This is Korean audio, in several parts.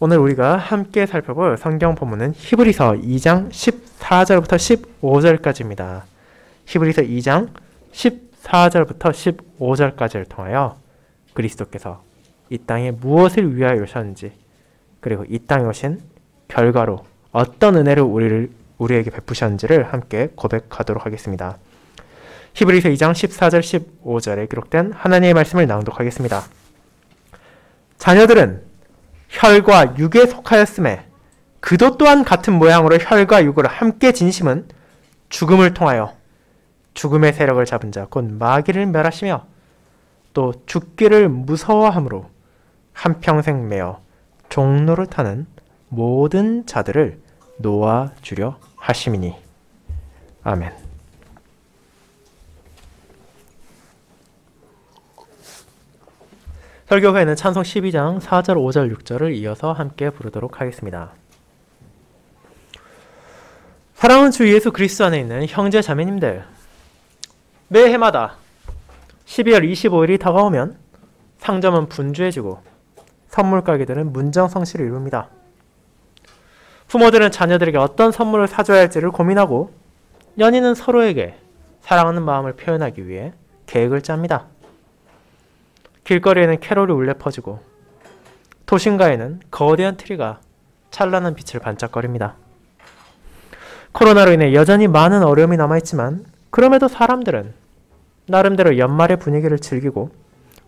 오늘 우리가 함께 살펴볼 성경 본문은 히브리서 2장 14절부터 15절까지입니다. 히브리서 2장 14절부터 15절까지를 통하여 그리스도께서 이 땅에 무엇을 위하여 오셨는지, 그리고 이 땅에 오신 결과로 어떤 은혜를 우리에게 베푸셨는지를 함께 고백하도록 하겠습니다. 히브리서 2장 14절 15절에 기록된 하나님의 말씀을 낭독하겠습니다. 자녀들은 혈과 육에 속하였음에 그도 또한 같은 모양으로 혈과 육을 함께 진심은 죽음을 통하여 죽음의 세력을 잡은 자 곧 마귀를 멸하시며 또 죽기를 무서워함으로 한평생 매어 종노릇하는 모든 자들을 놓아주려 하심이니. 아멘. 설교 후에는 찬송 12장 4절, 5절, 6절을 이어서 함께 부르도록 하겠습니다. 사랑하는 주 예수 그리스도 안에 있는 형제 자매님들, 매해마다 12월 25일이 다가오면 상점은 분주해지고 선물 가게들은 문정성시를 이룹니다. 부모들은 자녀들에게 어떤 선물을 사줘야 할지를 고민하고 연인은 서로에게 사랑하는 마음을 표현하기 위해 계획을 짭니다. 길거리에는 캐롤이 울려 퍼지고 도심가에는 거대한 트리가 찬란한 빛을 반짝거립니다. 코로나로 인해 여전히 많은 어려움이 남아있지만 그럼에도 사람들은 나름대로 연말의 분위기를 즐기고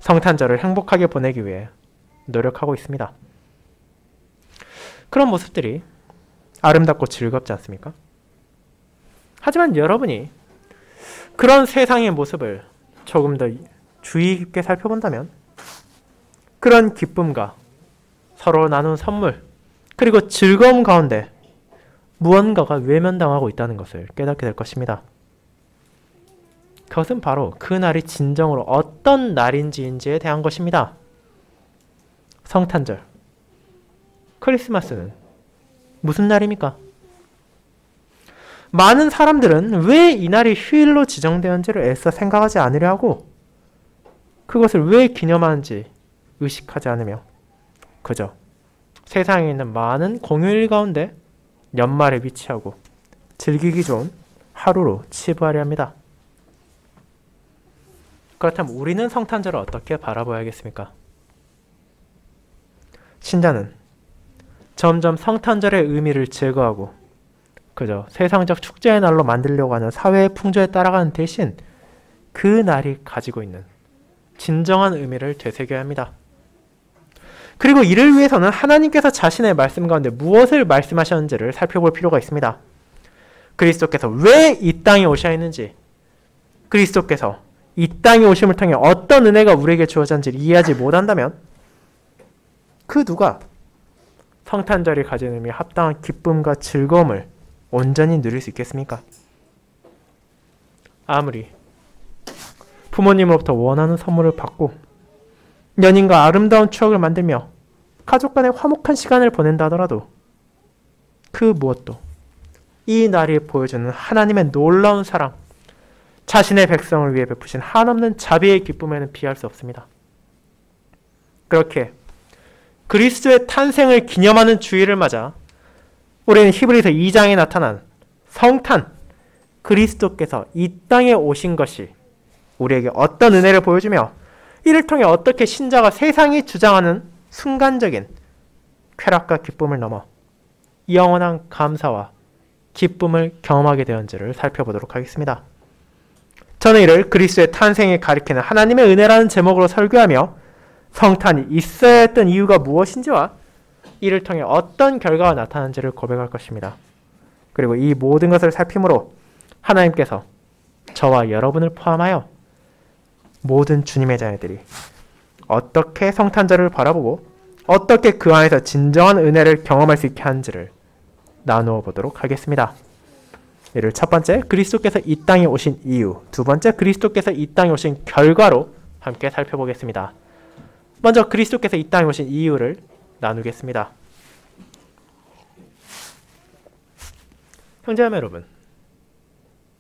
성탄절을 행복하게 보내기 위해 노력하고 있습니다. 그런 모습들이 아름답고 즐겁지 않습니까? 하지만 여러분이 그런 세상의 모습을 조금 더 주의 깊게 살펴본다면 그런 기쁨과 서로 나눈 선물 그리고 즐거움 가운데 무언가가 외면당하고 있다는 것을 깨닫게 될 것입니다. 그것은 바로 그 날이 진정으로 어떤 날인지에 대한 것입니다. 성탄절, 크리스마스는 무슨 날입니까? 많은 사람들은 왜 이 날이 휴일로 지정되었는지를 애써 생각하지 않으려 하고 그것을 왜 기념하는지 의식하지 않으며 그저 세상에 있는 많은 공휴일 가운데 연말에 위치하고 즐기기 좋은 하루로 치부하려 합니다. 그렇다면 우리는 성탄절을 어떻게 바라봐야겠습니까? 신자는 점점 성탄절의 의미를 제거하고 그저 세상적 축제의 날로 만들려고 하는 사회의 풍조에 따라가는 대신 그 날이 가지고 있는 진정한 의미를 되새겨야 합니다. 그리고 이를 위해서는 하나님께서 자신의 말씀 가운데 무엇을 말씀하셨는지를 살펴볼 필요가 있습니다. 그리스도께서 왜 이 땅에 오셔야 했는지, 그리스도께서 이 땅에 오심을 통해 어떤 은혜가 우리에게 주어졌는지를 이해하지 못한다면 그 누가 성탄절이 가진 의미에 합당한 기쁨과 즐거움을 온전히 누릴 수 있겠습니까? 아무리 부모님으로부터 원하는 선물을 받고 연인과 아름다운 추억을 만들며 가족 간의 화목한 시간을 보낸다 하더라도 그 무엇도 이 날이 보여주는 하나님의 놀라운 사랑, 자신의 백성을 위해 베푸신 한없는 자비의 기쁨에는 비할 수 없습니다. 그렇게 그리스도의 탄생을 기념하는 주일을 맞아 우리는 히브리서 2장에 나타난 성탄, 그리스도께서 이 땅에 오신 것이 우리에게 어떤 은혜를 보여주며 이를 통해 어떻게 신자가 세상이 주장하는 순간적인 쾌락과 기쁨을 넘어 영원한 감사와 기쁨을 경험하게 되었는지를 살펴보도록 하겠습니다. 저는 이를 그리스도의 탄생에 가리키는 하나님의 은혜라는 제목으로 설교하며 성탄이 있어야 했던 이유가 무엇인지와 이를 통해 어떤 결과가 나타나는지를 고백할 것입니다. 그리고 이 모든 것을 살핌으로 하나님께서 저와 여러분을 포함하여 모든 주님의 자녀들이 어떻게 성탄절을 바라보고 어떻게 그 안에서 진정한 은혜를 경험할 수 있게 하는지를 나누어 보도록 하겠습니다. 이를 첫 번째, 그리스도께서 이 땅에 오신 이유, 두 번째, 그리스도께서 이 땅에 오신 결과로 함께 살펴보겠습니다. 먼저 그리스도께서 이 땅에 오신 이유를 나누겠습니다. 형제자매 여러분,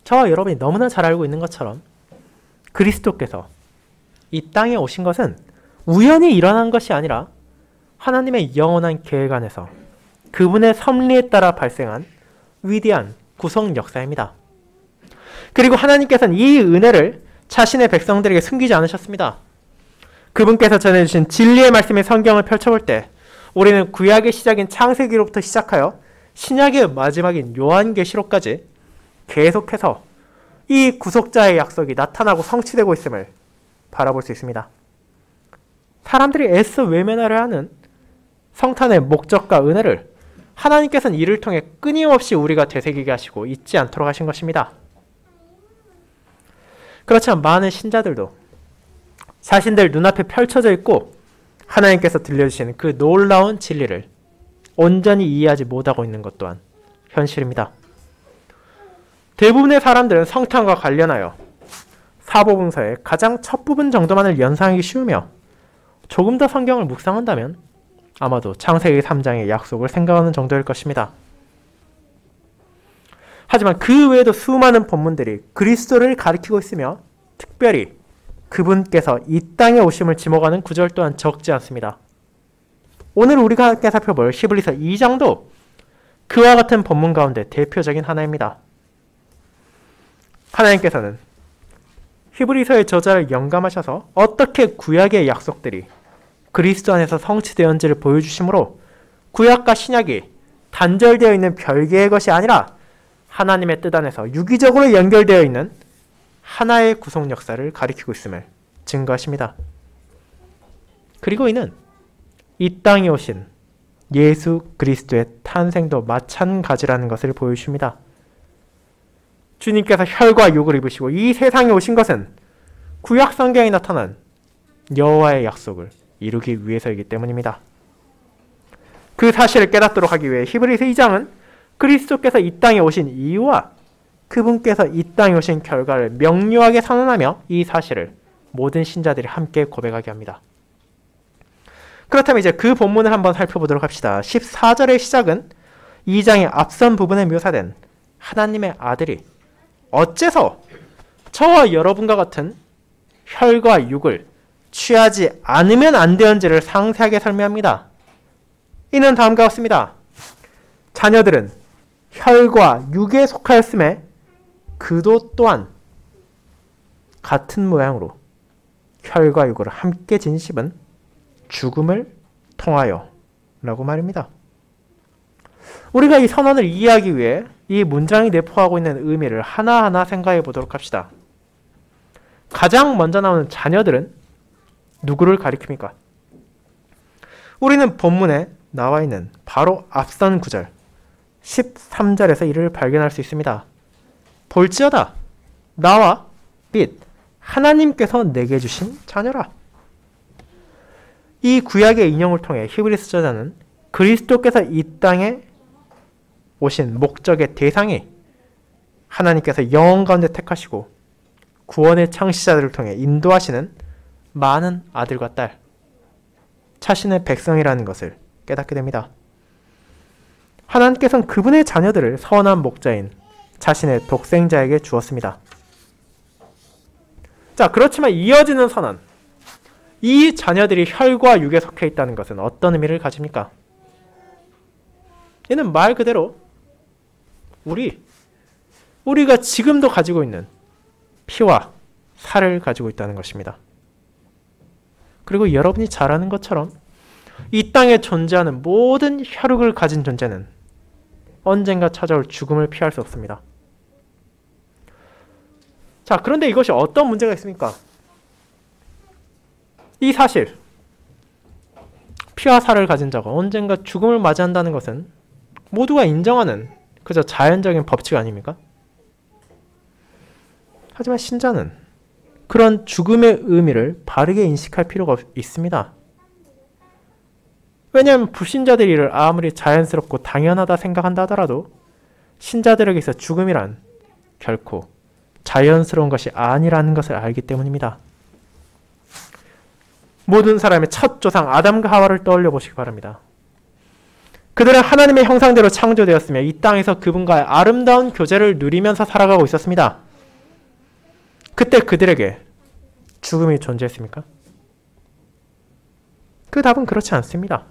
저와 여러분이 너무나 잘 알고 있는 것처럼 그리스도께서 이 땅에 오신 것은 우연히 일어난 것이 아니라 하나님의 영원한 계획 안에서 그분의 섭리에 따라 발생한 위대한 구속 역사입니다. 그리고 하나님께서는 이 은혜를 자신의 백성들에게 숨기지 않으셨습니다. 그분께서 전해주신 진리의 말씀의 성경을 펼쳐볼 때 우리는 구약의 시작인 창세기로부터 시작하여 신약의 마지막인 요한계시록까지 계속해서 이 구속자의 약속이 나타나고 성취되고 있음을 바라볼 수 있습니다. 사람들이 애써 외면하려 하는 성탄의 목적과 은혜를 하나님께서는 이를 통해 끊임없이 우리가 되새기게 하시고 잊지 않도록 하신 것입니다. 그렇지만 많은 신자들도 자신들 눈앞에 펼쳐져 있고 하나님께서 들려주시는 그 놀라운 진리를 온전히 이해하지 못하고 있는 것 또한 현실입니다. 대부분의 사람들은 성탄과 관련하여 사복음서의 가장 첫 부분 정도만을 연상하기 쉬우며 조금 더 성경을 묵상한다면 아마도 창세기 3장의 약속을 생각하는 정도일 것입니다. 하지만 그 외에도 수많은 본문들이 그리스도를 가리키고 있으며 특별히 그분께서 이 땅에 오심을 지목하는 구절 또한 적지 않습니다. 오늘 우리가 함께 살펴볼 히브리서 2장도 그와 같은 본문 가운데 대표적인 하나입니다. 하나님께서는 히브리서의 저자를 영감하셔서 어떻게 구약의 약속들이 그리스도 안에서 성취되었는지를 보여주시므로 구약과 신약이 단절되어 있는 별개의 것이 아니라 하나님의 뜻 안에서 유기적으로 연결되어 있는 하나의 구속 역사를 가리키고 있음을 증거하십니다. 그리고 이는 이 땅에 오신 예수 그리스도의 탄생도 마찬가지라는 것을 보여주십니다. 주님께서 혈과 육을 입으시고 이 세상에 오신 것은 구약 성경에 나타난 여호와의 약속을 이루기 위해서이기 때문입니다. 그 사실을 깨닫도록 하기 위해 히브리서 2장은 그리스도께서 이 땅에 오신 이유와 그분께서 이 땅에 오신 결과를 명료하게 선언하며 이 사실을 모든 신자들이 함께 고백하게 합니다. 그렇다면 이제 그 본문을 한번 살펴보도록 합시다. 14절의 시작은 2장의 앞선 부분에 묘사된 하나님의 아들이 어째서 저와 여러분과 같은 혈과 육을 취하지 않으면 안 되는지를 상세하게 설명합니다. 이는 다음과 같습니다. 자녀들은 혈과 육에 속하였음에 그도 또한 같은 모양으로 혈과 육을 함께 진씹은 죽음을 통하여 라고 말입니다. 우리가 이 선언을 이해하기 위해 이 문장이 내포하고 있는 의미를 하나하나 생각해 보도록 합시다. 가장 먼저 나오는 자녀들은 누구를 가리킵니까? 우리는 본문에 나와 있는 바로 앞선 구절 13절에서 이를 발견할 수 있습니다. 볼지어다 나와 및 하나님께서 내게 주신 자녀라. 이 구약의 인용을 통해 히브리서 저자는 그리스도께서 이 땅에 오신 목적의 대상이 하나님께서 영혼 가운데 택하시고 구원의 창시자들을 통해 인도하시는 많은 아들과 딸, 자신의 백성이라는 것을 깨닫게 됩니다. 하나님께서는 그분의 자녀들을 선한 목자인 자신의 독생자에게 주었습니다. 자, 그렇지만 이어지는 선언, 이 자녀들이 혈과 육에 속해 있다는 것은 어떤 의미를 가집니까? 이는 말 그대로 우리가 지금도 가지고 있는 피와 살을 가지고 있다는 것입니다. 그리고 여러분이 잘 아는 것처럼 이 땅에 존재하는 모든 혈육을 가진 존재는 언젠가 찾아올 죽음을 피할 수 없습니다. 자, 그런데 이것이 어떤 문제가 있습니까? 이 사실, 피와 살을 가진 자가 언젠가 죽음을 맞이한다는 것은 모두가 인정하는 그저 자연적인 법칙 아닙니까? 하지만 신자는 그런 죽음의 의미를 바르게 인식할 필요가 있습니다. 왜냐하면 불신자들이 이를 아무리 자연스럽고 당연하다 생각한다 하더라도 신자들에게서 죽음이란 결코 자연스러운 것이 아니라는 것을 알기 때문입니다. 모든 사람의 첫 조상 아담과 하와를 떠올려 보시기 바랍니다. 그들은 하나님의 형상대로 창조되었으며 이 땅에서 그분과의 아름다운 교제를 누리면서 살아가고 있었습니다. 그때 그들에게 죽음이 존재했습니까? 그 답은 그렇지 않습니다.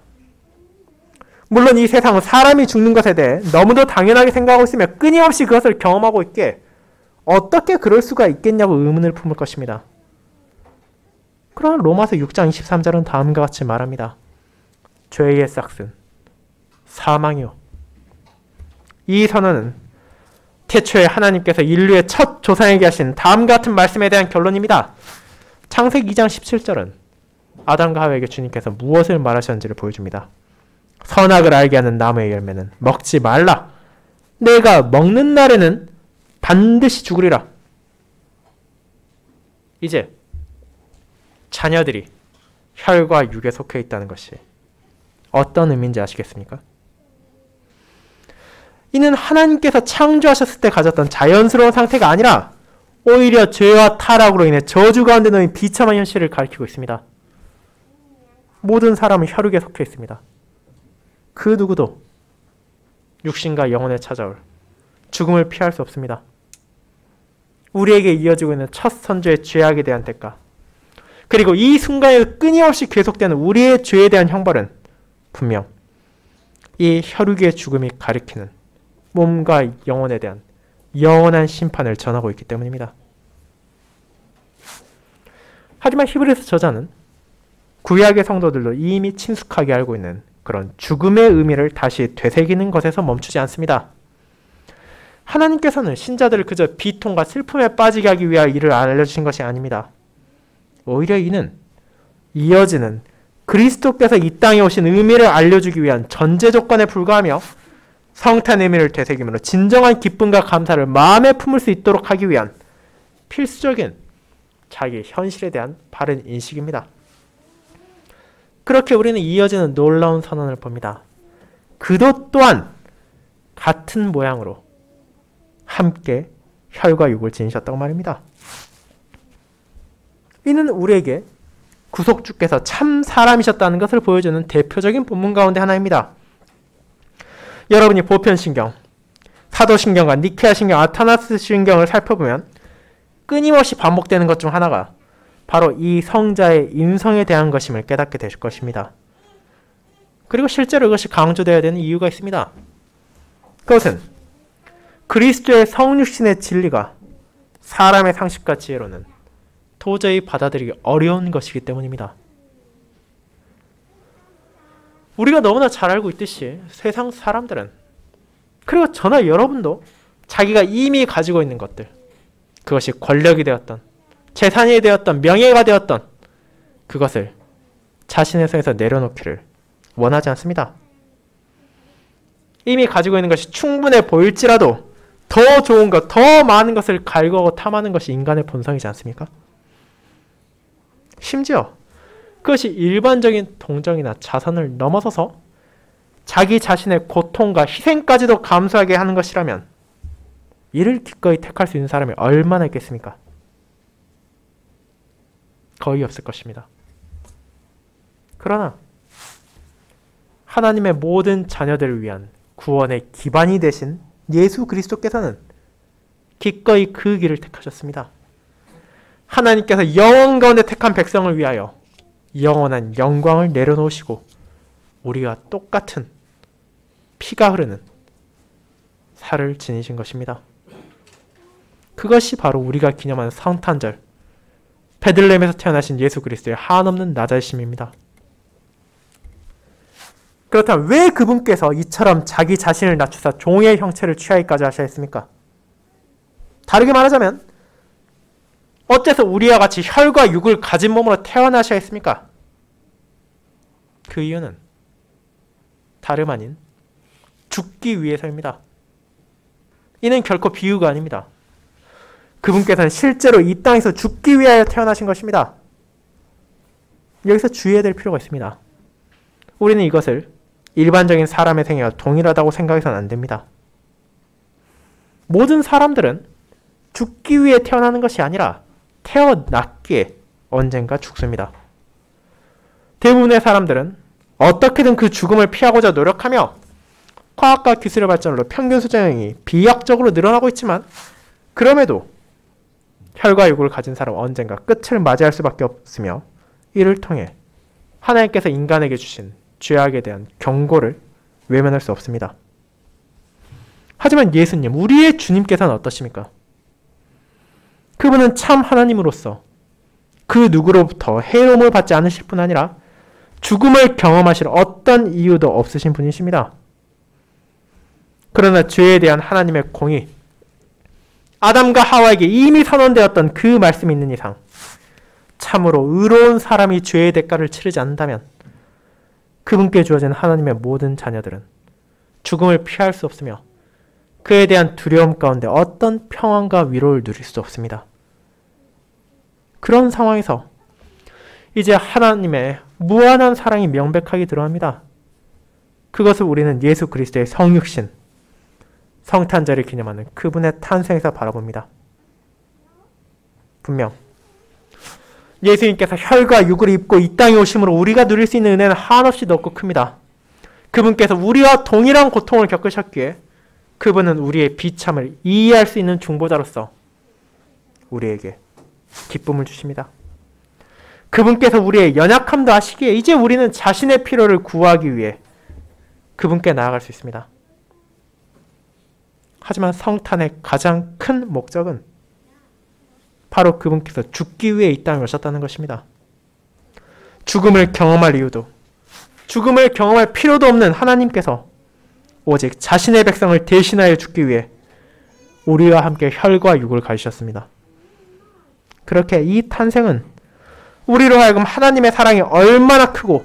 물론 이 세상은 사람이 죽는 것에 대해 너무도 당연하게 생각하고 있으며 끊임없이 그것을 경험하고 있기에 어떻게 그럴 수가 있겠냐고 의문을 품을 것입니다. 그러나 로마서 6장 23절은 다음과 같이 말합니다. 죄의 싹슨 사망이요. 이 선언은 태초에 하나님께서 인류의 첫 조상에게 하신 다음과 같은 말씀에 대한 결론입니다. 창세기 2장 17절은 아담과 하와에게 주님께서 무엇을 말하셨는지를 보여줍니다. 선악을 알게 하는 나무의 열매는 먹지 말라. 내가 먹는 날에는 반드시 죽으리라. 이제 자녀들이 혈과 육에 속해 있다는 것이 어떤 의미인지 아시겠습니까? 이는 하나님께서 창조하셨을 때 가졌던 자연스러운 상태가 아니라 오히려 죄와 타락으로 인해 저주 가운데 놓인 비참한 현실을 가리키고 있습니다. 모든 사람은 혈육에 속해 있습니다. 그 누구도 육신과 영혼에 찾아올 죽음을 피할 수 없습니다. 우리에게 이어지고 있는 첫 선조의 죄악에 대한 대가, 그리고 이 순간에 끊임없이 계속되는 우리의 죄에 대한 형벌은 분명 이 혈육의 죽음이 가리키는 몸과 영혼에 대한 영원한 심판을 전하고 있기 때문입니다. 하지만 히브리서 저자는 구약의 성도들도 이미 친숙하게 알고 있는 그런 죽음의 의미를 다시 되새기는 것에서 멈추지 않습니다. 하나님께서는 신자들을 그저 비통과 슬픔에 빠지게 하기 위하여 이를 알려주신 것이 아닙니다. 오히려 이는 이어지는 그리스도께서 이 땅에 오신 의미를 알려주기 위한 전제 조건에 불과하며 성탄의 의미를 되새김으로 진정한 기쁨과 감사를 마음에 품을 수 있도록 하기 위한 필수적인 자기 현실에 대한 바른 인식입니다. 그렇게 우리는 이어지는 놀라운 선언을 봅니다. 그도 또한 같은 모양으로 함께 혈과 육을 지니셨다고 말입니다. 이는 우리에게 구속주께서 참 사람이셨다는 것을 보여주는 대표적인 본문 가운데 하나입니다. 여러분이 보편신경, 사도신경과 니케아신경, 아타나스신경을 살펴보면 끊임없이 반복되는 것 중 하나가 바로 이 성자의 인성에 대한 것임을 깨닫게 되실 것입니다. 그리고 실제로 이것이 강조되어야 되는 이유가 있습니다. 그것은 그리스도의 성육신의 진리가 사람의 상식과 지혜로는 도저히 받아들이기 어려운 것이기 때문입니다. 우리가 너무나 잘 알고 있듯이 세상 사람들은, 그리고 저나 여러분도 자기가 이미 가지고 있는 것들, 그것이 권력이 되었던, 재산이 되었던, 명예가 되었던 그것을 자신의 손에서 내려놓기를 원하지 않습니다. 이미 가지고 있는 것이 충분해 보일지라도 더 좋은 것, 더 많은 것을 갈구하고 탐하는 것이 인간의 본성이지 않습니까? 심지어 그것이 일반적인 동정이나 자선을 넘어서서 자기 자신의 고통과 희생까지도 감수하게 하는 것이라면 이를 기꺼이 택할 수 있는 사람이 얼마나 있겠습니까? 거의 없을 것입니다. 그러나 하나님의 모든 자녀들을 위한 구원의 기반이 되신 예수 그리스도께서는 기꺼이 그 길을 택하셨습니다. 하나님께서 영원 가운데 택한 백성을 위하여 영원한 영광을 내려놓으시고 우리와 똑같은 피가 흐르는 살을 지니신 것입니다. 그것이 바로 우리가 기념하는 성탄절, 베들레헴에서 태어나신 예수 그리스도의 한없는 낮아심입니다. 그렇다면 왜 그분께서 이처럼 자기 자신을 낮추사 종의 형체를 취하기까지 하셨습니까? 다르게 말하자면 어째서 우리와 같이 혈과 육을 가진 몸으로 태어나셔야 했습니까? 그 이유는 다름 아닌 죽기 위해서입니다. 이는 결코 비유가 아닙니다. 그분께서는 실제로 이 땅에서 죽기 위하여 태어나신 것입니다. 여기서 주의해야 될 필요가 있습니다. 우리는 이것을 일반적인 사람의 생애와 동일하다고 생각해서는 안 됩니다. 모든 사람들은 죽기 위해 태어나는 것이 아니라 태어났기에 언젠가 죽습니다. 대부분의 사람들은 어떻게든 그 죽음을 피하고자 노력하며 과학과 기술의 발전으로 평균 수명이 비약적으로 늘어나고 있지만 그럼에도 혈과 육을 가진 사람은 언젠가 끝을 맞이할 수밖에 없으며 이를 통해 하나님께서 인간에게 주신 죄악에 대한 경고를 외면할 수 없습니다. 하지만 예수님, 우리의 주님께서는 어떠십니까? 그분은 참 하나님으로서 그 누구로부터 해로움을 받지 않으실 뿐 아니라 죽음을 경험하실 어떤 이유도 없으신 분이십니다. 그러나 죄에 대한 하나님의 공의, 아담과 하와에게 이미 선언되었던 그 말씀이 있는 이상 참으로 의로운 사람이 죄의 대가를 치르지 않는다면 그분께 주어진 하나님의 모든 자녀들은 죽음을 피할 수 없으며 그에 대한 두려움 가운데 어떤 평안과 위로를 누릴 수 없습니다. 그런 상황에서 이제 하나님의 무한한 사랑이 명백하게 드러납니다. 그것을 우리는 예수 그리스도의 성육신, 성탄절을 기념하는 그분의 탄생에서 바라봅니다. 분명 예수님께서 혈과 육을 입고 이 땅에 오심으로 우리가 누릴 수 있는 은혜는 한없이 넓고 큽니다. 그분께서 우리와 동일한 고통을 겪으셨기에 그분은 우리의 비참을 이해할 수 있는 중보자로서 우리에게 기쁨을 주십니다. 그분께서 우리의 연약함도 아시기에 이제 우리는 자신의 필요를 구하기 위해 그분께 나아갈 수 있습니다. 하지만 성탄의 가장 큰 목적은 바로 그분께서 죽기 위해 이 땅에 오셨다는 것입니다. 죽음을 경험할 이유도, 죽음을 경험할 필요도 없는 하나님께서 오직 자신의 백성을 대신하여 죽기 위해 우리와 함께 혈과 육을 가지셨습니다. 그렇게 이 탄생은 우리로 하여금 하나님의 사랑이 얼마나 크고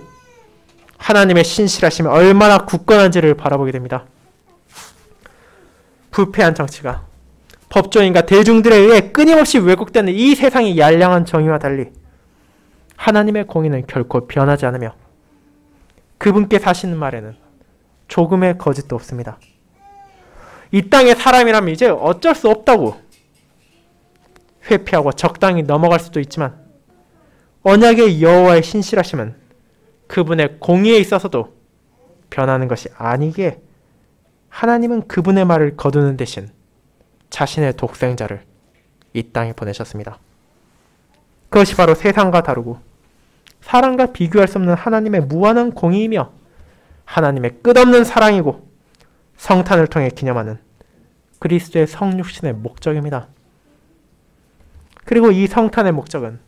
하나님의 신실하심이 얼마나 굳건한지를 바라보게 됩니다. 부패한 정치가 법조인과 대중들에 의해 끊임없이 왜곡되는 이 세상의 양량한 정의와 달리 하나님의 공의는 결코 변하지 않으며 그분께 사시는 말에는 조금의 거짓도 없습니다. 이 땅의 사람이라면 이제 어쩔 수 없다고 회피하고 적당히 넘어갈 수도 있지만 언약의 여호와의 신실하심은 그분의 공의에 있어서도 변하는 것이 아니기에 하나님은 그분의 말을 거두는 대신 자신의 독생자를 이 땅에 보내셨습니다. 그것이 바로 세상과 다르고 사람과 비교할 수 없는 하나님의 무한한 공의이며 하나님의 끝없는 사랑이고 성탄을 통해 기념하는 그리스도의 성육신의 목적입니다. 그리고 이 성탄의 목적은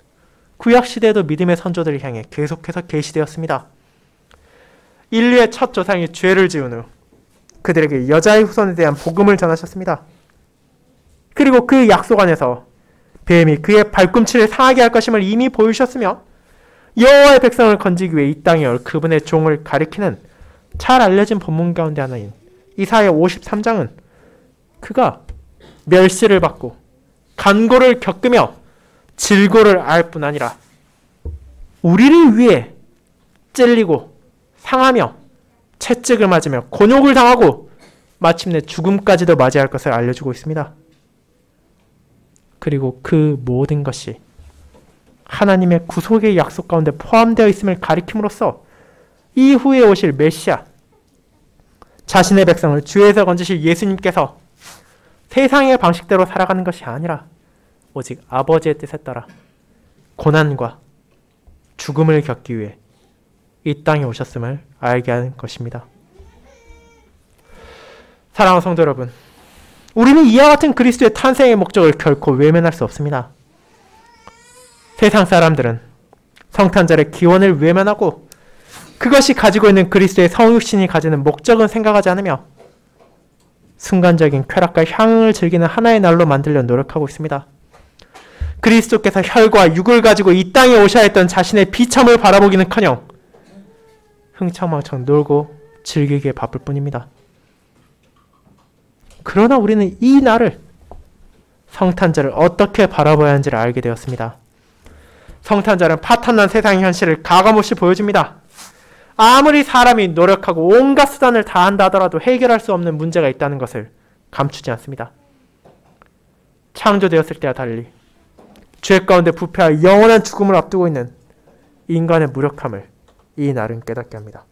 구약시대에도 믿음의 선조들을 향해 계속해서 계시되었습니다. 인류의 첫 조상이 죄를 지은 후 그들에게 여자의 후손에 대한 복음을 전하셨습니다. 그리고 그 약속 안에서 뱀이 그의 발꿈치를 상하게 할 것임을 이미 보이셨으며 여호와의 백성을 건지기 위해 이 땅에 올 그분의 종을 가리키는 잘 알려진 본문 가운데 하나인 이사야 53장은 그가 멸시를 받고 간고를 겪으며 질고를 알 뿐 아니라 우리를 위해 찔리고 상하며 채찍을 맞으며 곤욕을 당하고 마침내 죽음까지도 맞이할 것을 알려주고 있습니다. 그리고 그 모든 것이 하나님의 구속의 약속 가운데 포함되어 있음을 가리킴으로써 이후에 오실 메시아, 자신의 백성을 죄에서 건지실 예수님께서 세상의 방식대로 살아가는 것이 아니라 오직 아버지의 뜻에 따라 고난과 죽음을 겪기 위해 이 땅에 오셨음을 알게 하는 것입니다. 사랑하는 성도 여러분, 우리는 이와 같은 그리스도의 탄생의 목적을 결코 외면할 수 없습니다. 세상 사람들은 성탄절의 기원을 외면하고 그것이 가지고 있는 그리스도의 성육신이 가지는 목적은 생각하지 않으며 순간적인 쾌락과 향응을 즐기는 하나의 날로 만들려 노력하고 있습니다. 그리스도께서 혈과 육을 가지고 이 땅에 오셔야 했던 자신의 비참을 바라보기는커녕 흥청망청 놀고 즐기기에 바쁠 뿐입니다. 그러나 우리는 이 날을, 성탄절을 어떻게 바라봐야 하는지를 알게 되었습니다. 성탄절은 파탄난 세상의 현실을 가감없이 보여줍니다. 아무리 사람이 노력하고 온갖 수단을 다한다 하더라도 해결할 수 없는 문제가 있다는 것을 감추지 않습니다. 창조되었을 때와 달리 죄 가운데 부패하여 영원한 죽음을 앞두고 있는 인간의 무력함을 이 날은 깨닫게 합니다.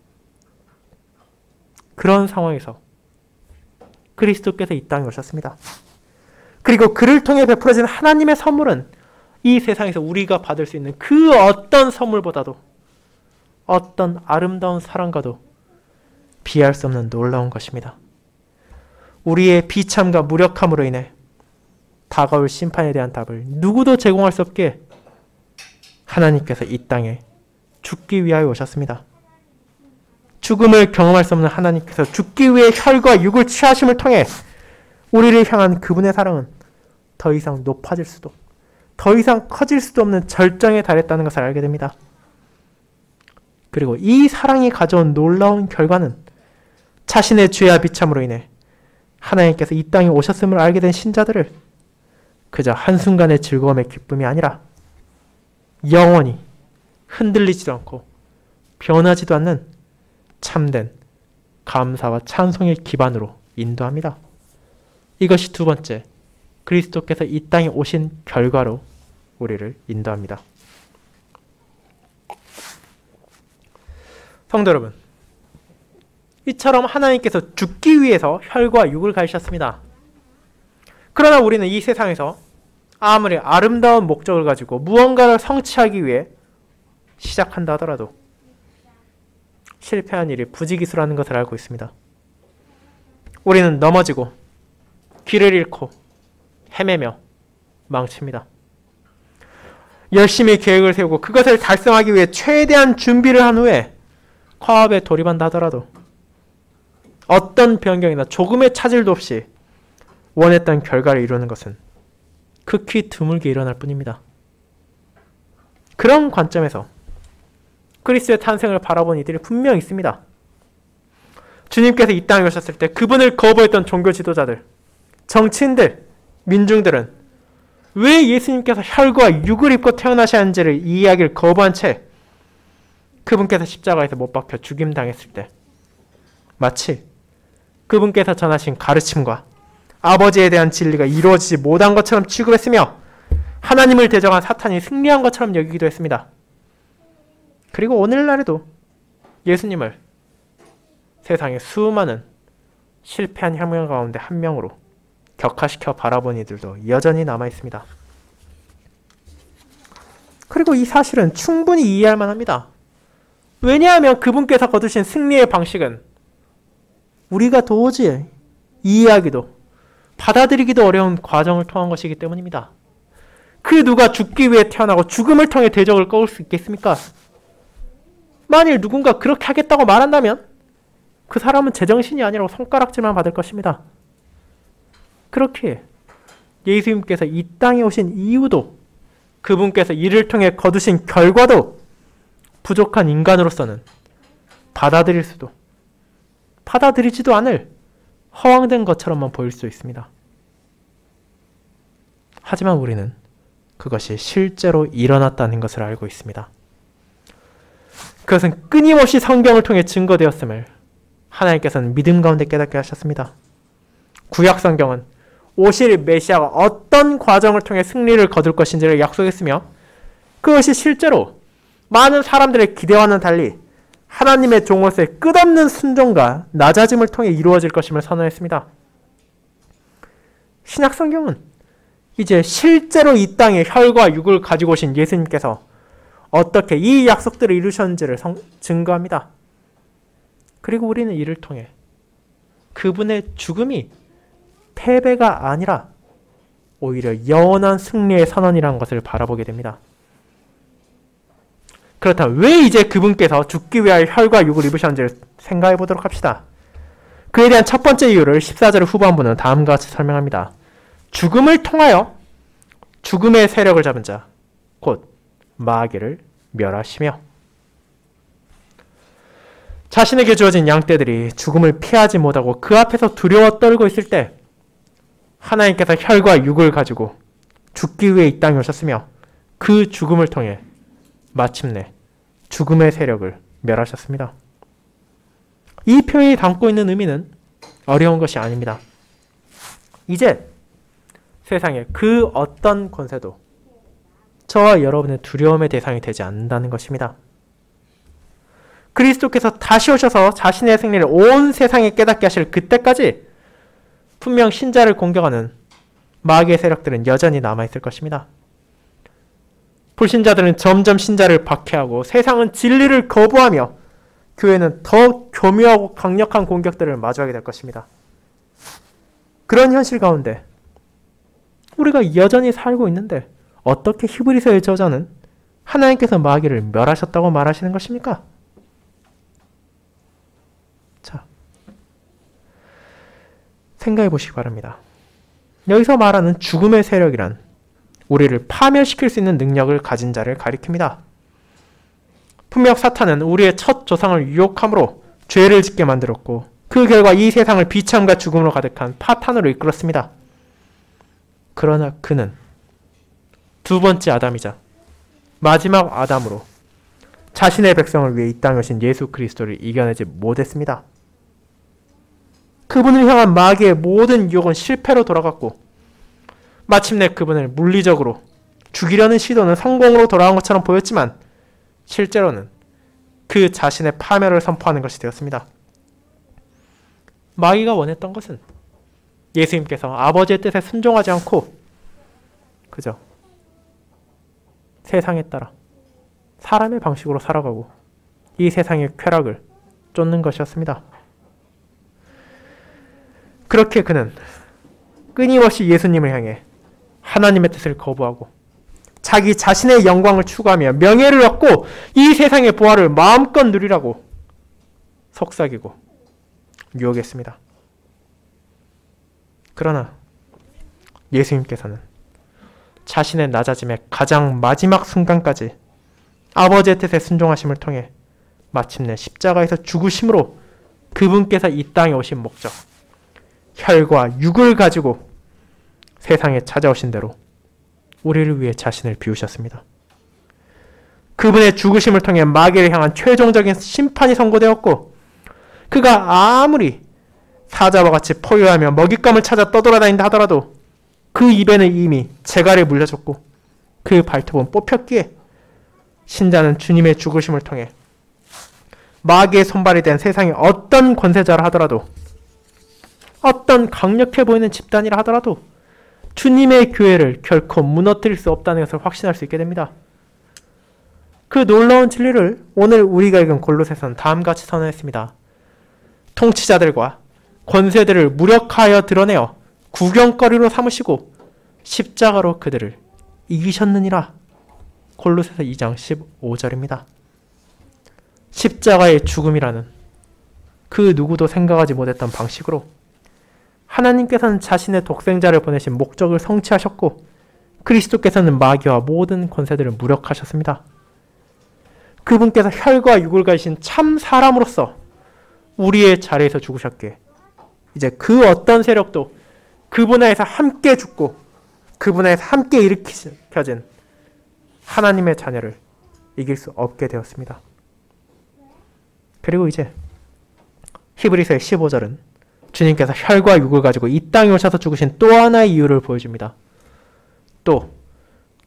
그런 상황에서 그리스도께서 이 땅에 오셨습니다. 그리고 그를 통해 베풀어진 하나님의 선물은 이 세상에서 우리가 받을 수 있는 그 어떤 선물보다도 어떤 아름다운 사랑과도 비할 수 없는 놀라운 것입니다. 우리의 비참과 무력함으로 인해 다가올 심판에 대한 답을 누구도 제공할 수 없기에 하나님께서 이 땅에 죽기 위하여 오셨습니다. 죽음을 경험할 수 없는 하나님께서 죽기 위해 혈과 육을 취하심을 통해 우리를 향한 그분의 사랑은 더 이상 높아질 수도 더 이상 커질 수도 없는 절정에 달했다는 것을 알게 됩니다. 그리고 이 사랑이 가져온 놀라운 결과는 자신의 죄와 비참으로 인해 하나님께서 이 땅에 오셨음을 알게 된 신자들을 그저 한순간의 즐거움의 기쁨이 아니라 영원히 흔들리지도 않고 변하지도 않는 참된 감사와 찬송의 기반으로 인도합니다. 이것이 두 번째, 그리스도께서 이 땅에 오신 결과로 우리를 인도합니다. 성도 여러분, 이처럼 하나님께서 죽기 위해서 혈과 육을 가지셨습니다. 그러나 우리는 이 세상에서 아무리 아름다운 목적을 가지고 무언가를 성취하기 위해 시작한다 하더라도 실패한 일이 부지기수라는 것을 알고 있습니다. 우리는 넘어지고 길을 잃고 헤매며 망칩니다. 열심히 계획을 세우고 그것을 달성하기 위해 최대한 준비를 한 후에 과업에 돌입한다 하더라도 어떤 변경이나 조금의 차질도 없이 원했던 결과를 이루는 것은 극히 드물게 일어날 뿐입니다. 그런 관점에서 그리스도의 탄생을 바라본 이들이 분명 있습니다. 주님께서 이 땅에 오셨을 때 그분을 거부했던 종교 지도자들, 정치인들, 민중들은 왜 예수님께서 혈과 육을 입고 태어나셔야 하는지를 이 이야기를 거부한 채 그분께서 십자가에서 못 박혀 죽임당했을 때 마치 그분께서 전하신 가르침과 아버지에 대한 진리가 이루어지지 못한 것처럼 취급했으며 하나님을 대적한 사탄이 승리한 것처럼 여기기도 했습니다. 그리고 오늘날에도 예수님을 세상의 수많은 실패한 혁명 가운데 한 명으로 격화시켜 바라본 이들도 여전히 남아있습니다. 그리고 이 사실은 충분히 이해할 만합니다. 왜냐하면 그분께서 거두신 승리의 방식은 우리가 도저히 이해하기도 받아들이기도 어려운 과정을 통한 것이기 때문입니다. 그 누가 죽기 위해 태어나고 죽음을 통해 대적을 꺼올 수 있겠습니까? 만일 누군가 그렇게 하겠다고 말한다면 그 사람은 제정신이 아니라고 손가락질만 받을 것입니다. 그렇게 예수님께서 이 땅에 오신 이유도 그분께서 이를 통해 거두신 결과도 부족한 인간으로서는 받아들일 수도 받아들이지도 않을 허황된 것처럼만 보일 수 있습니다. 하지만 우리는 그것이 실제로 일어났다는 것을 알고 있습니다. 그것은 끊임없이 성경을 통해 증거되었음을 하나님께서는 믿음 가운데 깨닫게 하셨습니다. 구약 성경은 오실 메시아가 어떤 과정을 통해 승리를 거둘 것인지를 약속했으며 그것이 실제로 많은 사람들의 기대와는 달리 하나님의 종으로서의 끝없는 순종과 낮아짐을 통해 이루어질 것임을 선언했습니다. 신약 성경은 이제 실제로 이 땅에 혈과 육을 가지고 오신 예수님께서 어떻게 이 약속들을 이루셨는지를 증거합니다. 그리고 우리는 이를 통해 그분의 죽음이 패배가 아니라 오히려 영원한 승리의 선언이라는 것을 바라보게 됩니다. 그렇다면 왜 이제 그분께서 죽기 위하여 혈과 육을 입으셨는지를 생각해 보도록 합시다. 그에 대한 첫 번째 이유를 14절 후반부는 다음과 같이 설명합니다. 죽음을 통하여 죽음의 세력을 잡은 자, 곧 마귀를 멸하시며. 자신에게 주어진 양떼들이 죽음을 피하지 못하고 그 앞에서 두려워 떨고 있을 때 하나님께서 혈과 육을 가지고 죽기 위해 이 땅에 오셨으며 그 죽음을 통해 마침내 죽음의 세력을 멸하셨습니다. 이 표현이 담고 있는 의미는 어려운 것이 아닙니다. 이제 세상에 그 어떤 권세도 저와 여러분의 두려움의 대상이 되지 않는다는 것입니다. 그리스도께서 다시 오셔서 자신의 승리를 온 세상에 깨닫게 하실 그때까지 분명 신자를 공격하는 마귀의 세력들은 여전히 남아있을 것입니다. 불신자들은 점점 신자를 박해하고 세상은 진리를 거부하며 교회는 더 교묘하고 강력한 공격들을 마주하게 될 것입니다. 그런 현실 가운데 우리가 여전히 살고 있는데 어떻게 히브리서의 저자는 하나님께서 마귀를 멸하셨다고 말하시는 것입니까? 자, 생각해 보시기 바랍니다. 여기서 말하는 죽음의 세력이란 우리를 파멸시킬 수 있는 능력을 가진 자를 가리킵니다. 분명 사탄은 우리의 첫 조상을 유혹함으로 죄를 짓게 만들었고 그 결과 이 세상을 비참과 죽음으로 가득한 파탄으로 이끌었습니다. 그러나 그는 두 번째 아담이자 마지막 아담으로 자신의 백성을 위해 이 땅에 오신 예수 그리스도를 이겨내지 못했습니다. 그분을 향한 마귀의 모든 유혹은 실패로 돌아갔고 마침내 그분을 물리적으로 죽이려는 시도는 성공으로 돌아간 것처럼 보였지만 실제로는 그 자신의 파멸을 선포하는 것이 되었습니다. 마귀가 원했던 것은 예수님께서 아버지의 뜻에 순종하지 않고 그저 세상에 따라 사람의 방식으로 살아가고 이 세상의 쾌락을 쫓는 것이었습니다. 그렇게 그는 끊임없이 예수님을 향해 하나님의 뜻을 거부하고 자기 자신의 영광을 추구하며 명예를 얻고 이 세상의 보화를 마음껏 누리라고 속삭이고 유혹했습니다. 그러나 예수님께서는 자신의 낮아짐의 가장 마지막 순간까지 아버지의 뜻에 순종하심을 통해 마침내 십자가에서 죽으심으로 그분께서 이 땅에 오신 목적, 혈과 육을 가지고 세상에 찾아오신 대로 우리를 위해 자신을 비우셨습니다. 그분의 죽으심을 통해 마귀를 향한 최종적인 심판이 선고되었고 그가 아무리 사자와 같이 포효하며 먹잇감을 찾아 떠돌아다닌다 하더라도 그 입에는 이미 재갈이 물려졌고 그 발톱은 뽑혔기에 신자는 주님의 죽으심을 통해 마귀의 손발이 된 세상의 어떤 권세자라 하더라도 어떤 강력해 보이는 집단이라 하더라도 주님의 교회를 결코 무너뜨릴 수 없다는 것을 확신할 수 있게 됩니다. 그 놀라운 진리를 오늘 우리가 읽은 골로새서는 다음같이 선언했습니다. 통치자들과 권세들을 무력하여 드러내어 구경거리로 삼으시고 십자가로 그들을 이기셨느니라. 골로새서 2장 15절입니다. 십자가의 죽음이라는 그 누구도 생각하지 못했던 방식으로 하나님께서는 자신의 독생자를 보내신 목적을 성취하셨고 그리스도께서는 마귀와 모든 권세들을 무력하셨습니다. 그분께서 혈과 육을 가지신 참 사람으로서 우리의 자리에서 죽으셨기에 이제 그 어떤 세력도 그분 안에서 함께 죽고 그분 안에서 함께 일으켜진 하나님의 자녀를 이길 수 없게 되었습니다. 그리고 이제 히브리서의 15절은 주님께서 혈과 육을 가지고 이 땅에 오셔서 죽으신 또 하나의 이유를 보여줍니다. 또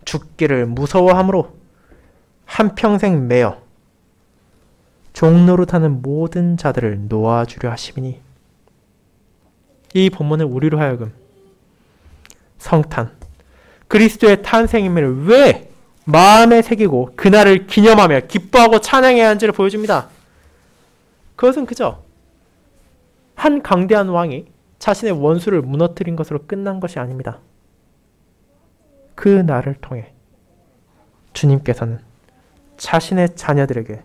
죽기를 무서워함으로 한평생 매어 종노릇하는 모든 자들을 놓아주려 하심이니. 이 본문은 우리로 하여금 성탄, 그리스도의 탄생임을 왜 마음에 새기고 그날을 기념하며 기뻐하고 찬양해야 하는지를 보여줍니다. 그것은 그저 한 강대한 왕이 자신의 원수를 무너뜨린 것으로 끝난 것이 아닙니다. 그 날을 통해 주님께서는 자신의 자녀들에게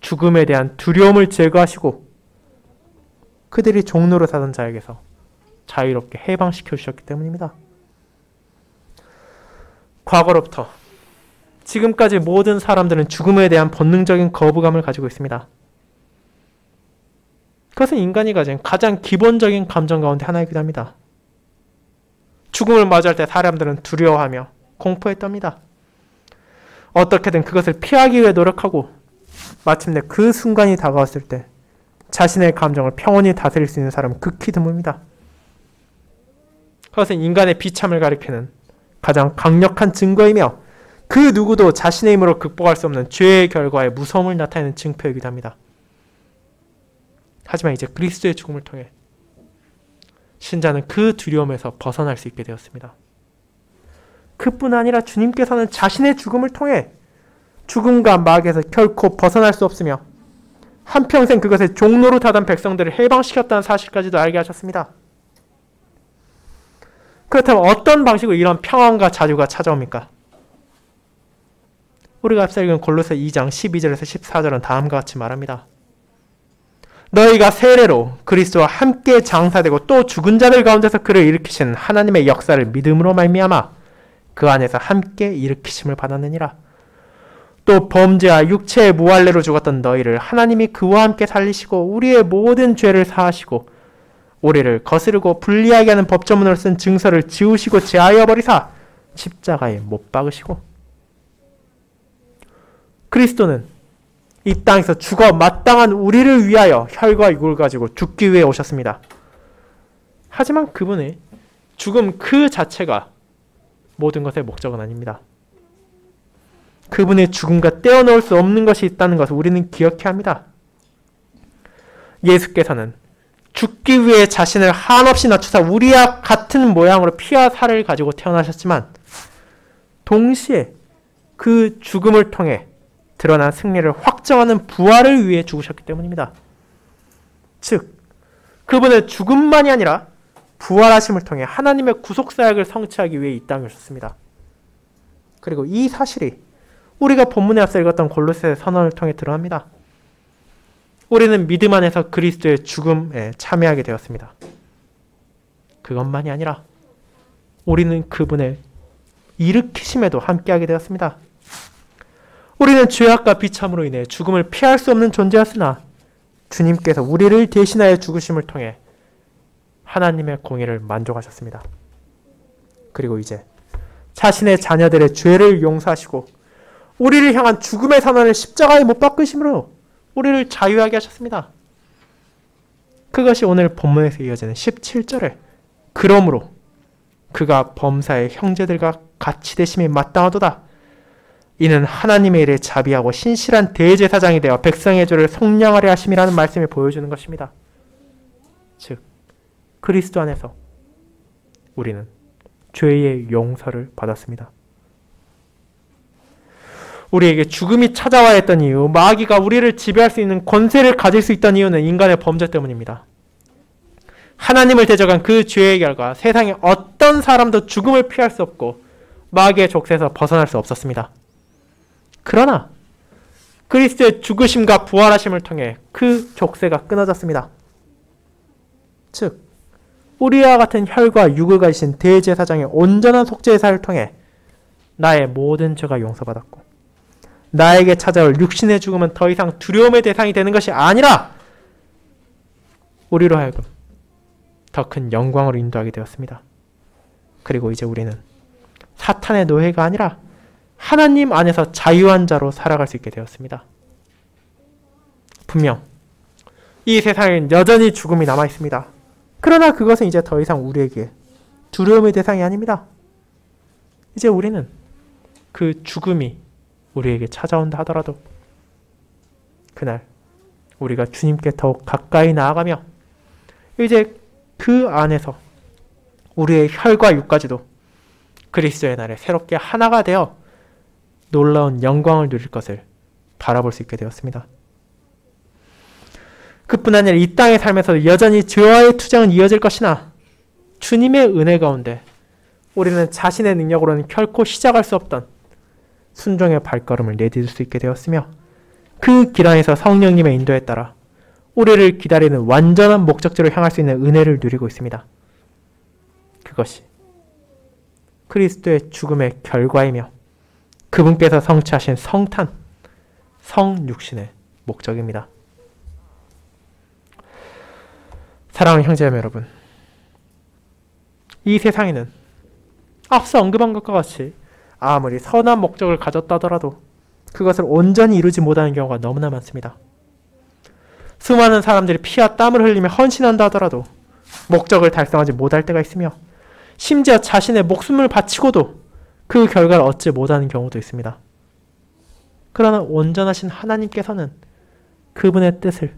죽음에 대한 두려움을 제거하시고 그들이 종로로 사던 자에게서 자유롭게 해방시켜 주셨기 때문입니다. 과거로부터 지금까지 모든 사람들은 죽음에 대한 본능적인 거부감을 가지고 있습니다. 그것은 인간이 가진 가장 기본적인 감정 가운데 하나이기도 합니다. 죽음을 맞이할 때 사람들은 두려워하며 공포에 떱니다. 어떻게든 그것을 피하기 위해 노력하고 마침내 그 순간이 다가왔을 때 자신의 감정을 평온히 다스릴 수 있는 사람은 극히 드뭅니다. 그것은 인간의 비참을 가리키는 가장 강력한 증거이며 그 누구도 자신의 힘으로 극복할 수 없는 죄의 결과의 무서움을 나타내는 증표이기도 합니다. 하지만 이제 그리스도의 죽음을 통해 신자는 그 두려움에서 벗어날 수 있게 되었습니다. 그뿐 아니라 주님께서는 자신의 죽음을 통해 죽음과 마귀에서 결코 벗어날 수 없으며 한평생 그것에 종노릇하던 백성들을 해방시켰다는 사실까지도 알게 하셨습니다. 그렇다면 어떤 방식으로 이런 평안과 자유가 찾아옵니까? 우리가 앞서 읽은 골로새 2장 12절에서 14절은 다음과 같이 말합니다. 너희가 세례로 그리스도와 함께 장사되고 또 죽은 자들 가운데서 그를 일으키신 하나님의 역사를 믿음으로 말미암아 그 안에서 함께 일으키심을 받았느니라. 또 범죄와 육체의 무할례로 죽었던 너희를 하나님이 그와 함께 살리시고 우리의 모든 죄를 사하시고 우리를 거스르고 불리하게 하는 법조문으로 쓴 증서를 지우시고 제하여 버리사 십자가에 못 박으시고. 그리스도는 이 땅에서 죽어 마땅한 우리를 위하여 혈과 육을 가지고 죽기 위해 오셨습니다. 하지만 그분의 죽음 그 자체가 모든 것의 목적은 아닙니다. 그분의 죽음과 떼어놓을 수 없는 것이 있다는 것을 우리는 기억해야 합니다. 예수께서는 죽기 위해 자신을 한없이 낮추사 우리와 같은 모양으로 피와 살을 가지고 태어나셨지만 동시에 그 죽음을 통해 드러난 승리를 확정하는 부활을 위해 죽으셨기 때문입니다. 즉, 그분의 죽음만이 아니라 부활하심을 통해 하나님의 구속사역을 성취하기 위해 이 땅에 오셨습니다. 그리고 이 사실이 우리가 본문에 앞서 읽었던 골로새 선언을 통해 드러납니다. 우리는 믿음 안에서 그리스도의 죽음에 참여하게 되었습니다. 그것만이 아니라 우리는 그분의 일으키심에도 함께하게 되었습니다. 우리는 죄악과 비참으로 인해 죽음을 피할 수 없는 존재였으나 주님께서 우리를 대신하여 죽으심을 통해 하나님의 공의를 만족하셨습니다. 그리고 이제 자신의 자녀들의 죄를 용서하시고 우리를 향한 죽음의 선언을 십자가에 못 박으심으로 우리를 자유하게 하셨습니다. 그것이 오늘 본문에서 이어지는 17절에 그러므로 그가 범사의 형제들과 같이 되심이 마땅하도다. 이는 하나님의 일에 자비하고 신실한 대제사장이 되어 백성의 죄를 속량하려 하심이라는 말씀을 보여주는 것입니다. 즉, 그리스도 안에서 우리는 죄의 용서를 받았습니다. 우리에게 죽음이 찾아와야 했던 이유, 마귀가 우리를 지배할 수 있는 권세를 가질 수 있던 이유는 인간의 범죄 때문입니다. 하나님을 대적한 그 죄의 결과 세상에 어떤 사람도 죽음을 피할 수 없고 마귀의 족쇄에서 벗어날 수 없었습니다. 그러나 그리스도의 죽으심과 부활하심을 통해 그 족쇄가 끊어졌습니다. 즉, 우리와 같은 혈과 육을 가지신 대제사장의 온전한 속죄사를 통해 나의 모든 죄가 용서받았고 나에게 찾아올 육신의 죽음은 더 이상 두려움의 대상이 되는 것이 아니라 우리로 하여금 더 큰 영광으로 인도하게 되었습니다. 그리고 이제 우리는 사탄의 노예가 아니라 하나님 안에서 자유한 자로 살아갈 수 있게 되었습니다. 분명 이 세상엔 여전히 죽음이 남아있습니다. 그러나 그것은 이제 더 이상 우리에게 두려움의 대상이 아닙니다. 이제 우리는 그 죽음이 우리에게 찾아온다 하더라도 그날 우리가 주님께 더욱 가까이 나아가며 이제 그 안에서 우리의 혈과 육까지도 그리스도의 날에 새롭게 하나가 되어 놀라운 영광을 누릴 것을 바라볼 수 있게 되었습니다. 그뿐 아니라 이 땅의 삶에서도 여전히 죄와의 투쟁은 이어질 것이나 주님의 은혜 가운데 우리는 자신의 능력으로는 결코 시작할 수 없던 순종의 발걸음을 내딛을 수 있게 되었으며 그 길 안에서 성령님의 인도에 따라 우리를 기다리는 완전한 목적지로 향할 수 있는 은혜를 누리고 있습니다. 그것이 그리스도의 죽음의 결과이며 그분께서 성취하신 성탄, 성육신의 목적입니다. 사랑하는 형제자매 여러분, 이 세상에는 앞서 언급한 것과 같이 아무리 선한 목적을 가졌다 하더라도 그것을 온전히 이루지 못하는 경우가 너무나 많습니다. 수많은 사람들이 피와 땀을 흘리며 헌신한다 하더라도 목적을 달성하지 못할 때가 있으며 심지어 자신의 목숨을 바치고도 그 결과를 얻지 못하는 경우도 있습니다. 그러나 온전하신 하나님께서는 그분의 뜻을,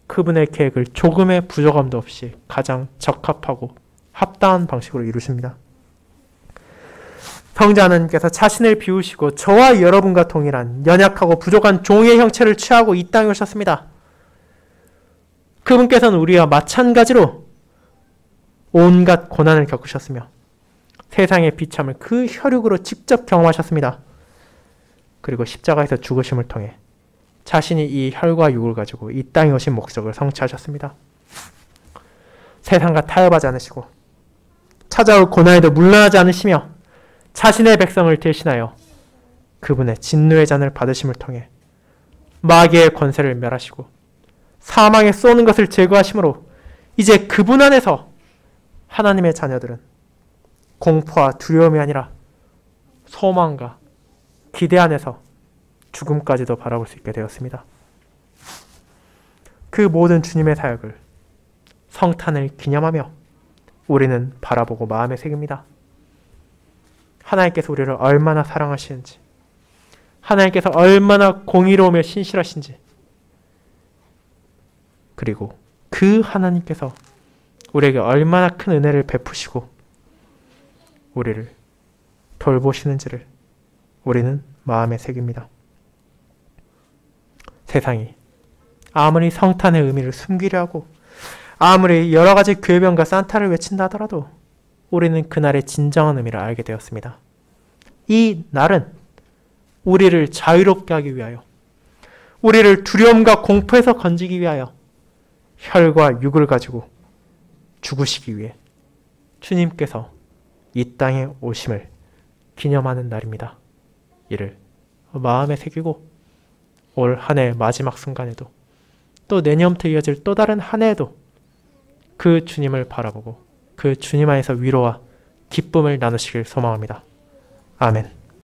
그분의 계획을 조금의 부족함도 없이 가장 적합하고 합당한 방식으로 이루십니다. 성자 하나님께서 자신을 비우시고 저와 여러분과 동일한 연약하고 부족한 종의 형체를 취하고 이 땅에 오셨습니다. 그분께서는 우리와 마찬가지로 온갖 고난을 겪으셨으며 세상의 비참을 그 혈육으로 직접 경험하셨습니다. 그리고 십자가에서 죽으심을 통해 자신이 이 혈과 육을 가지고 이 땅에 오신 목적을 성취하셨습니다. 세상과 타협하지 않으시고 찾아올 고난에도 물러나지 않으시며 자신의 백성을 대신하여 그분의 진노의 잔을 받으심을 통해 마귀의 권세를 멸하시고 사망에 쏘는 것을 제거하심으로 이제 그분 안에서 하나님의 자녀들은 공포와 두려움이 아니라 소망과 기대 안에서 죽음까지도 바라볼 수 있게 되었습니다. 그 모든 주님의 사역을 성탄을 기념하며 우리는 바라보고 마음에 새깁니다. 하나님께서 우리를 얼마나 사랑하시는지, 하나님께서 얼마나 공의로우며 신실하신지, 그리고 그 하나님께서 우리에게 얼마나 큰 은혜를 베푸시고 우리를 돌보시는지를 우리는 마음에 새깁니다. 세상이 아무리 성탄의 의미를 숨기려 하고 아무리 여러 가지 궤변과 산타를 외친다 하더라도 우리는 그날의 진정한 의미를 알게 되었습니다. 이 날은 우리를 자유롭게 하기 위하여, 우리를 두려움과 공포에서 건지기 위하여 혈과 육을 가지고 죽으시기 위해 주님께서 이 땅에 오심을 기념하는 날입니다. 이를 마음에 새기고 올 한 해의 마지막 순간에도 또 내년부터 이어질 또 다른 한 해에도 그 주님을 바라보고 그 주님 안에서 위로와 기쁨을 나누시길 소망합니다. 아멘.